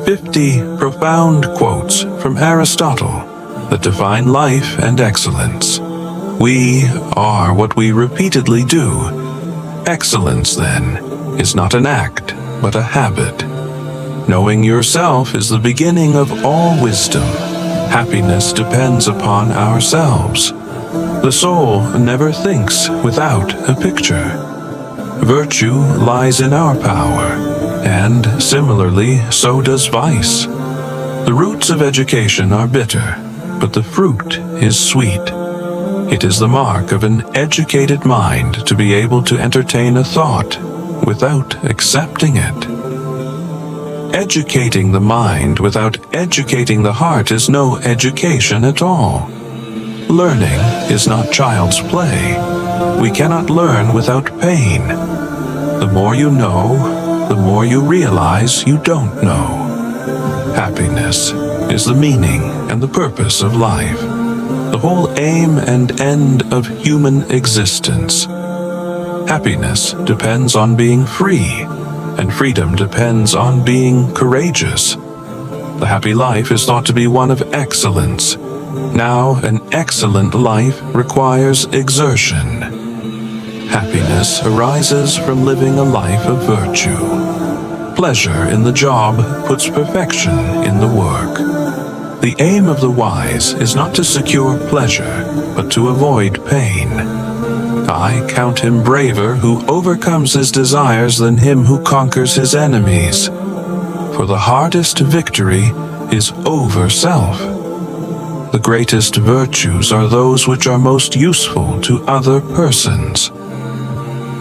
50 profound quotes from Aristotle that define life and excellence. We are what we repeatedly do. Excellence, then, is not an act, but a habit. Knowing yourself is the beginning of all wisdom. Happiness depends upon ourselves. The soul never thinks without a picture. Virtue lies in our power, and similarly, so does vice. The roots of education are bitter, but the fruit is sweet. It is the mark of an educated mind to be able to entertain a thought without accepting it. Educating the mind without educating the heart is no education at all. Learning is not child's play. We cannot learn without pain. The more you know, the more you realize you don't know. Happiness is the meaning and the purpose of life, the whole aim and end of human existence. Happiness depends on being free, and freedom depends on being courageous. The happy life is thought to be one of excellence. Now, an excellent life requires exertion. Happiness arises from living a life of virtue. Pleasure in the job puts perfection in the work. The aim of the wise is not to secure pleasure, but to avoid pain. I count him braver who overcomes his desires than him who conquers his enemies. For the hardest victory is over self. The greatest virtues are those which are most useful to other persons.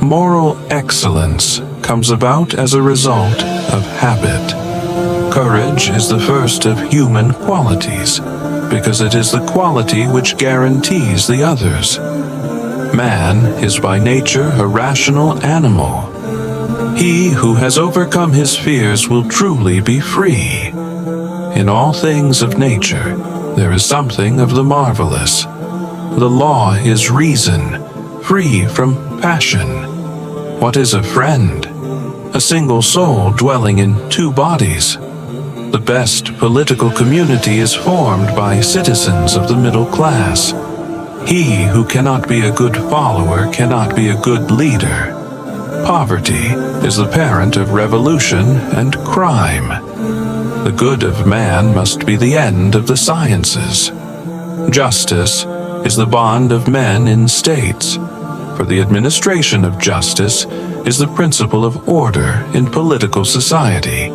Moral excellence comes about as a result of habit. Courage is the first of human qualities, because it is the quality which guarantees the others. Man is by nature a rational animal. He who has overcome his fears will truly be free. In all things of nature, there is something of the marvelous. The law is reason, free from passion. What is a friend? A single soul dwelling in two bodies. The best political community is formed by citizens of the middle class. He who cannot be a good follower cannot be a good leader. Poverty is the parent of revolution and crime. The good of man must be the end of the sciences. Justice is the bond of men in states. For the administration of justice is the principle of order in political society.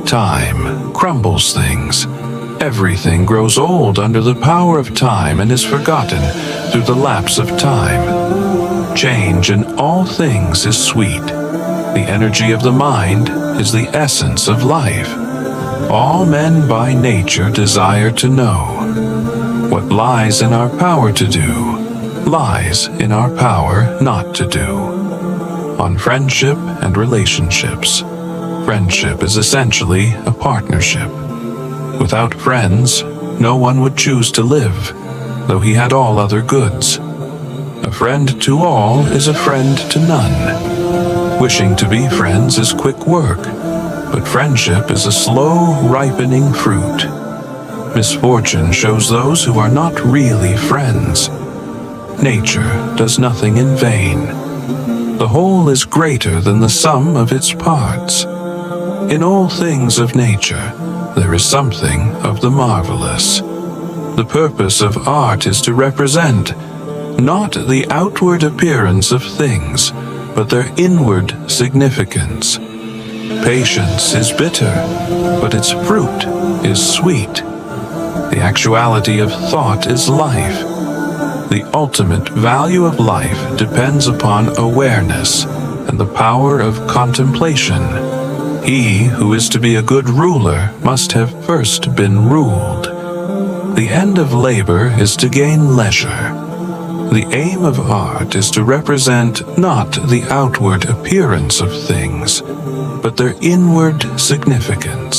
Time crumbles things. Everything grows old under the power of time and is forgotten through the lapse of time. Change in all things is sweet. The energy of the mind is the essence of life. All men by nature desire to know. What lies in our power to do lies in our power not to do. On friendship and relationships. Friendship is essentially a partnership. Without friends, no one would choose to live, though he had all other goods. A friend to all is a friend to none. Wishing to be friends is quick work, but friendship is a slow, ripening fruit. Misfortune shows those who are not really friends. Nature does nothing in vain. The whole is greater than the sum of its parts. In all things of nature, there is something of the marvelous. The purpose of art is to represent not the outward appearance of things, but their inward significance. Patience is bitter, but its fruit is sweet. The actuality of thought is life. The ultimate value of life depends upon awareness and the power of contemplation. He who is to be a good ruler must have first been ruled. The end of labor is to gain leisure. The aim of art is to represent not the outward appearance of things, but their inward significance.